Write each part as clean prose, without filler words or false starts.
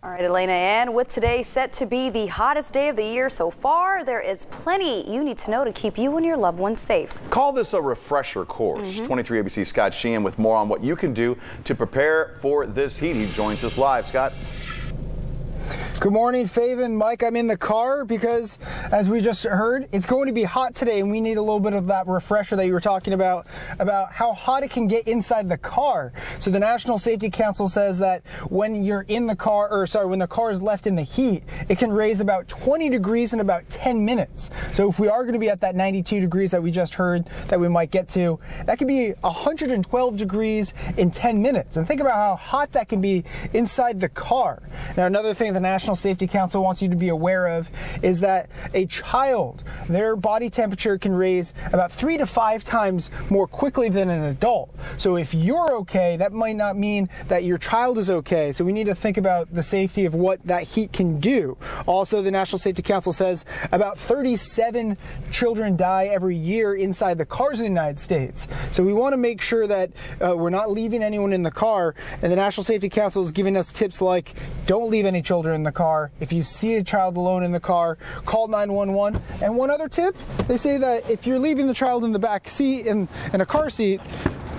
All right, Elena, and with today set to be the hottest day of the year so far, there is plenty you need to know to keep you and your loved ones safe. Call this a refresher course. 23 ABC Scott Sheehan with more on what you can do to prepare for this heat. He joins us live. Scott. Good morning, Fav and Mike. I'm in the car because, as we just heard, it's going to be hot today, and we need a little bit of that refresher that you were talking about how hot it can get inside the car. So the National Safety Council says that when you're in the car, when the car is left in the heat, it can raise about 20 degrees in about 10 minutes. So if we are going to be at that 92 degrees that we just heard that we might get to, that could be 112 degrees in 10 minutes. And think about how hot that can be inside the car. Now, another thing the National Safety Council wants you to be aware of is that a child, their body temperature can raise about 3 to 5 times more quickly than an adult. So if you're okay, that might not mean that your child is okay. So we need to think about the safety of what that heat can do. Also, the National Safety Council says about 37 children die every year inside the cars in the United States. So we want to make sure that we're not leaving anyone in the car. And the National Safety Council is giving us tips like, don't leave any children in the car. If you see a child alone in the car, call 911. And one other tip, they say that if you're leaving the child in the back seat, in a car seat,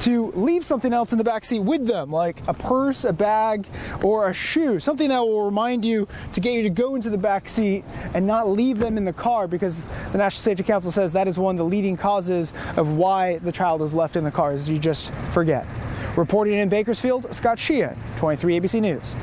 to leave something else in the back seat with them, like a purse, a bag, or a shoe, something that will remind you to get you to go into the back seat and not leave them in the car, because the National Safety Council says that is one of the leading causes of why the child is left in the car, is you just forget. Reporting in Bakersfield, Scott Sheehan, 23 ABC News.